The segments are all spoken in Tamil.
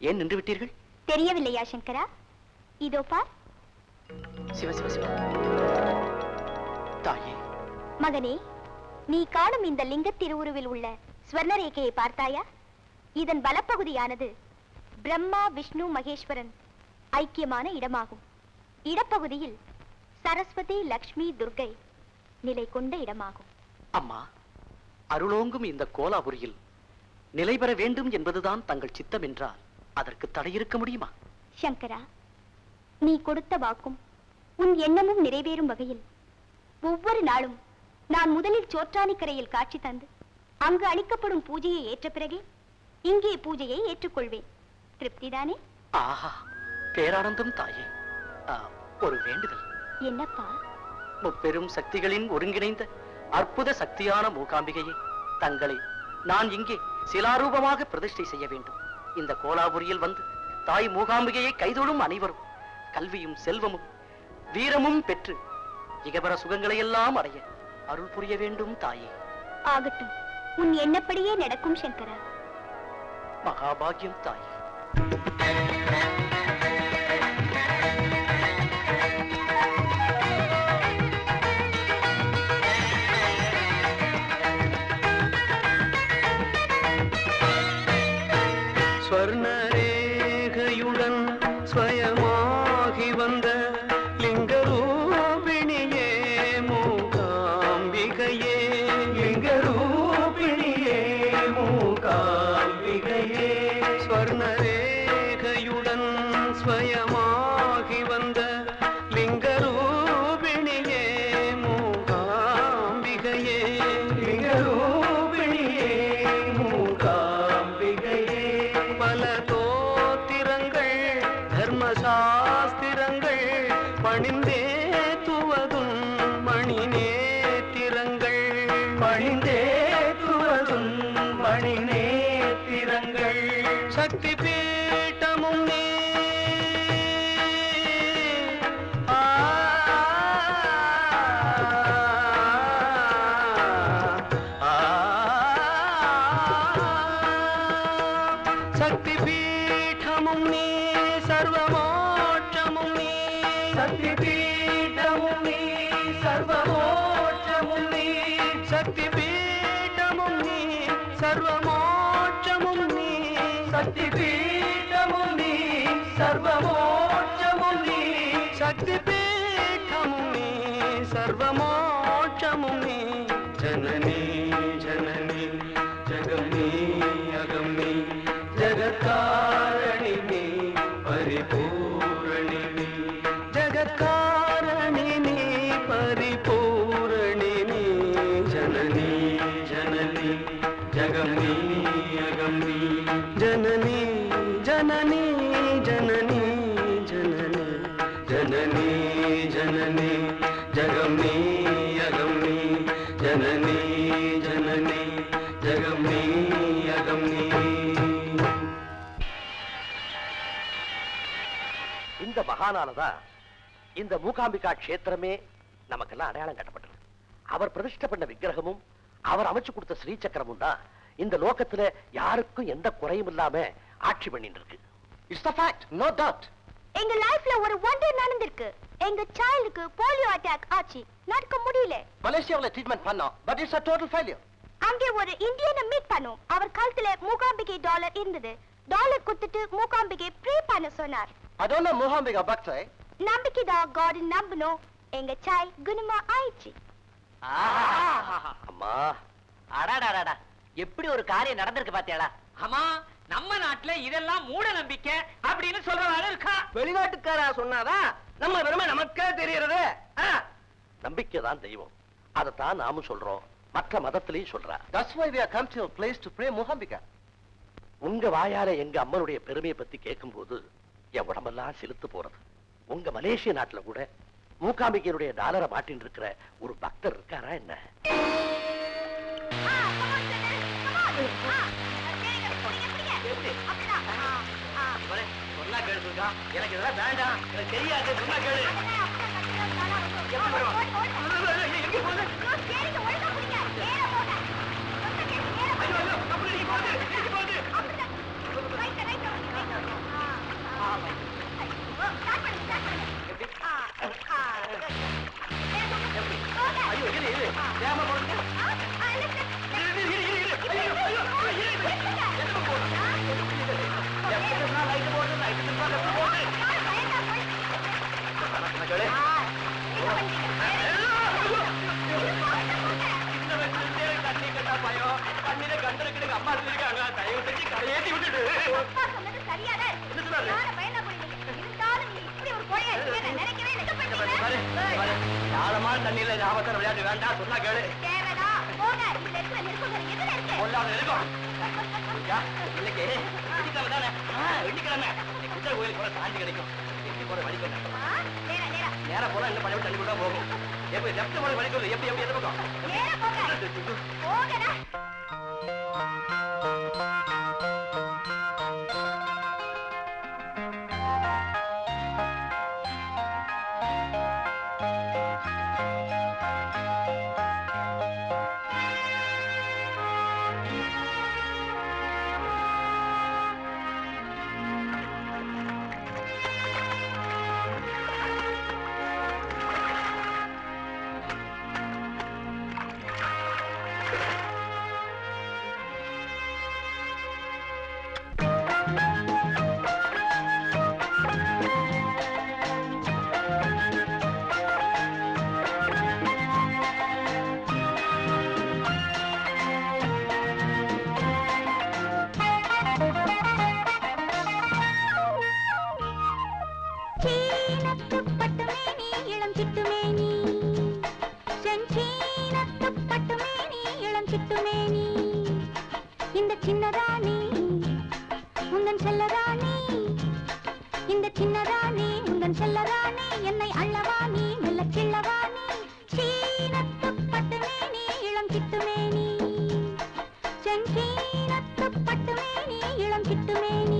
ஏன் நின்று விட்டீர்கள்? தெரியவில்லையா சங்கரா? இதோ பார். சிவ சிவ சிவ. தாயே. மகனே, நீ காணும் இந்த லிங்க திருவுருவில் உள்ள ஸ்வர்ணரேகையை பார்த்தாயா? இதன் வலப்பகுதியானது பிரம்மா விஷ்ணு மகேஸ்வரன் ஐக்கியமான இடமாகும். இடப்பகுதியில் சரஸ்வதி லக்ஷ்மி துர்கை நிலை கொண்ட இடமாகும். அம்மா, அருளோங்கும் இந்த கோலாபுரியில் நிலை பெற வேண்டும் என்பதுதான் தங்கள் சித்தம் என்றால் அதற்கு தடை இருக்க முடியுமா? சங்கரா, நீ கொடுத்த வாக்கும் உன் எண்ணமும் நிறைவேறும் வகையில் ஒவ்வொரு நாளும் நான் முதலில் சோற்றானிக்கரையில் காட்சி தந்து அங்கு அளிக்கப்படும் பூஜையை ஏற்ற பிறகே இங்கே பூஜையை ஏற்றுக்கொள்வேன். திருப்திதானே? ஆஹா, பேரானந்தம் தாயே. ஒரு வேண்டுதல். என்னப்பா? முப்பெரும் சக்திகளின் ஒருங்கிணைந்த அற்புத சக்தியான மூகாம்பிகையை தங்களை நான் இங்கே சிலாரூபமாக பிரதிஷ்டை செய்ய வேண்டும். இந்த கோலாபுரியில் வந்து தாய் மூகாம்பிகையை கைதொழும் அனைவரும் கல்வியும் செல்வமும் வீரமும் பெற்று இகபர சுகங்களை எல்லாம் அடைய அருள் புரிய வேண்டும் தாயே. ஆகட்டும், உன் எண்ணப்படியே நடக்கும் சங்கரா. மகாபாகியம் தாயே. ஸ்வர்ணரேகையுடன் ஸ்வயமாகி வந்த லிங்கரூபிணியே மூகாம்பிகையே, லிங்கரூபிணியே மூகாம்பிகையே. ஸ்வர்ணரேகையுடன் ஸ்வயமாகி வந்த லிங்கரூபிணியே மூகாம்பிகையே, லிங்கரூபிணியே மூகாம்பிகையே. பல தோத்திரங்கள் தர்மசாஸ்திரங்கள் பணிந்தே துவதும் மணி நேத்திரங்கள், பணிந்தே துவதும் மணி நேத்திரங்கள். சக்தி பீட்டமும் நீ சக்தி பீட்டமும் நீ சர்வமோட்சமும் நீ, சக்தி பீட்டமும் நீ சர்வமோட்சமும் நீ, சக்தி பீட்டமும் நீ சர்வமோட்சமும் நீ, சக்தி பீட்டமும் நீ சர்வமோட்சமும் நீ, சக்தி பீட்டமும் நீ சர்வமோட்சமும் நீ. ஜனனி ஜனனி ஜகமி அகமி ஜகத்காரணி நீ பரிபூரணி நீ, ஜகத்காரணி நீ பரிபூரணி நீ. ஜனனி ஜனனி ஜகமி அகமி ஜனனி ஜனனி ஜனனி ஜனனி ஜனனி ஜனனி ஜகமி அகமி ஜனனி ஜனனி ஜகமி அகமி. இந்த மகானானதா இந்த மூகாம்பிகா கஷேத்திரமே நமக்கெல்லாம் அடையாளம் கட்டப்பட்டது. அவர் பிரதிஷ்டை பண்ண விக்கிரகமும் அவர் அமைச்சு கொடுத்த ஸ்ரீசக்கரமும் தான் இந்த லோகத்துல யாருக்கும் எந்த குறையும் இல்லாம ஆட்சி பண்ணிட்டு இருக்கு. It's the fact, no doubt. எங்க லைஃப்ல ஒரு வண்டர் நடந்திருக்கு. எங்க சைல்டுக்கு போலியோ அட்டாக் ஆச்சு, நடக்க முடியல. மலேசியாவுல ட்ரீட்மெண்ட் பண்ணோம், but it's a total failure. அங்கே ஒரு இந்தியனை மீட் பண்ணோம். அவர் கழுத்துல மூகாம்பிகை டாலர் இருந்தது. டாலர் கொடுத்துட்டு மூகாம்பிகை ப்ரே பண்ண சொன்னார். I don't know மூகாம்பிகா பக்தை. நம்பிக்கை தான் காட் நம்பணும். எங்க சைல்ட் குணமா ஆயிடுச்சு. அம்மா, அடாடாடா, எப்படி ஒரு காரியம் நடந்திருக்கு பாத்தியாடா? ஆமா, நம்ம நாட்டுல இதெல்லாம் மூட நம்பிக்கை அப்படின்னு சொல்றவாறு இருக்கா? வெளிநாட்டுக்காரா சொன்னாதான் நம்ம பெருமை நமக்கே தெரியறது. நம்பிக்கை தான் தெய்வம், அதைத்தான் நாமும் சொல்றோம், மற்ற மதத்திலையும் சொல்றா. That's why we have come to a place to pray Mookambika. உங்க வாயால எங்க அம்மனுடைய பெருமையை பத்தி கேட்கும்போது என் உடம்பெல்லாம் செலுத்து போறது. உங்க மலேசிய நாட்டுல கூட மூகாம்பிகையுடைய டாலரை மாட்டின்னு இருக்கிற ஒரு பக்தர் இருக்காரா என்ன? எனக்கு இதெல்லாம் வேண்டாம், எனக்கு தெரியாது. சொன்னா கேளு. அப்பா சொன்னது சரியாதான் இருக்கு. என்ன சொன்னாரு? யாரை பயந்தா போறீங்க? இருந்தாலும் நீ இப்படி ஒரு கோழையா இருக்கீங்க நான் நினைக்கவே இல்லை. ஆழமான தண்ணியில ஞாபகத்தை விளையாட்டு வேண்டாம் சொன்னா கேளு. தேவைடா போங்க. இதுல இருக்கிற நெருப்புகள் எதுல இருக்கு? கொல்லாத இருக்கும். இன்னைக்கு வெள்ளிக்கிழமை தானே? வெள்ளிக்கிழமை குதிரை கோயிலுக்கு போற சாந்தி கிடைக்கும். எப்படி போற வழி பண்ண நேரா நேரா நேரா போனா இன்னும் பழைய தண்ணி கூட போகும். எப்படி லெப்ட் போற வழி சொல்லு. எப்படி எப்படி எந்த பக்கம்? நேரா போங்க. போங்கடா. இந்த சின்னராணி உந்தன் செல்லராணி, இந்த சின்னராணி உந்தன் செல்லராணி, என்னை அள்ளவாணி மெல்ல கிள்ளவாணி, சீனத்து பட்டுமேனி இளம் சிட்டுமேனி, செஞ்சீனத்து பட்டுமேனி இளம் சிட்டுமேனி.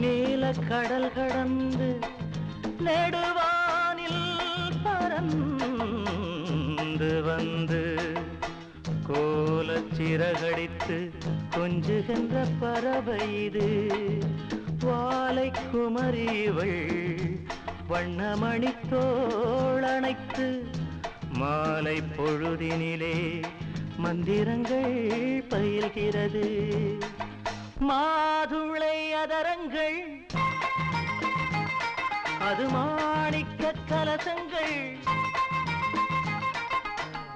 நீல கடல் கடந்து நெடுவானில் பறந்து வந்து கோலச்சிறகடித்து கொஞ்சுகின்ற பறவை இது. வாலை குமரிவள் வண்ணமணி தோளணைத்து மாலை பொழுதினிலே மந்திரங்கள் பயில்கிறது. மாதுளை அதரங்கள் அது மாணிக்க கலசங்கள்,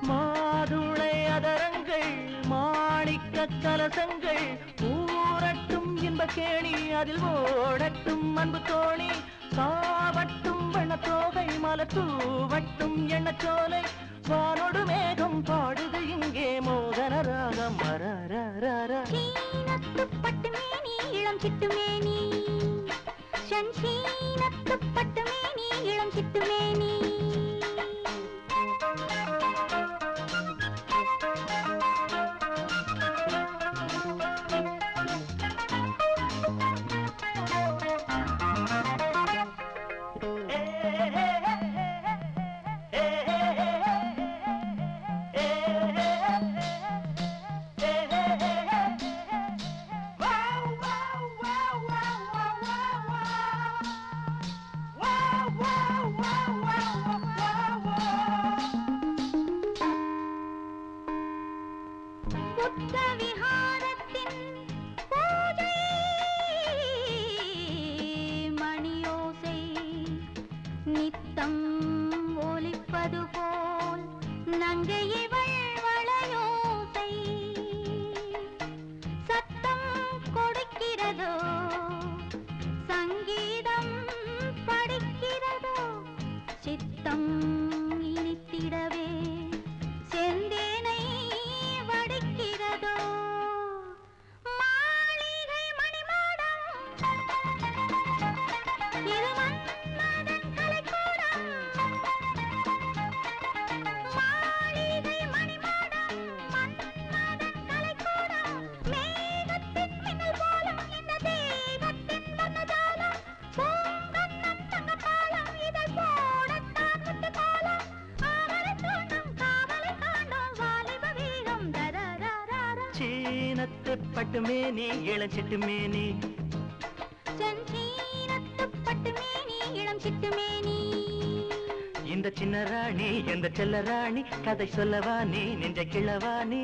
மாதுளை அதரங்கள் மாணிக்க கலசங்கள், ஊரட்டும் இன்ப கேணி அதில் ஓடட்டும் அன்பு தோணி, காவட்டும் வண்ணத்தோகை மலத்தூவட்டும் எண்ணச்சோலை, வானோடு மேகம் பாடுது இங்கே மோகன ராகம். சீனத்து பட்டுமேனி இளம் சிட்டுமேனி, சீனத்து பட்டுமேனி இளம் சிட்டுமேனி. நித்தம் ஒலிப்பது போல் நங்கையவள் வளையோசை சத்தம் கொடுக்கிறதோ, சங்கீதம் படிக்கிறதோ, சித்தம் இனித்திடவே செந்தேனை வடிக்கிறதோ. மாளிகை மணிமாடம் இது மன்மதன் கலைக்கூடம், மாளிகை செஞ்சீனத்து பட்டுமேனி இளஞ்சிட்டுமேனி இளம் சிட்டுமேனி இந்த சின்ன ராணி எந்த செல்ல ராணி கதை சொல்லவா நீ நெஞ்ச கிழவா நீ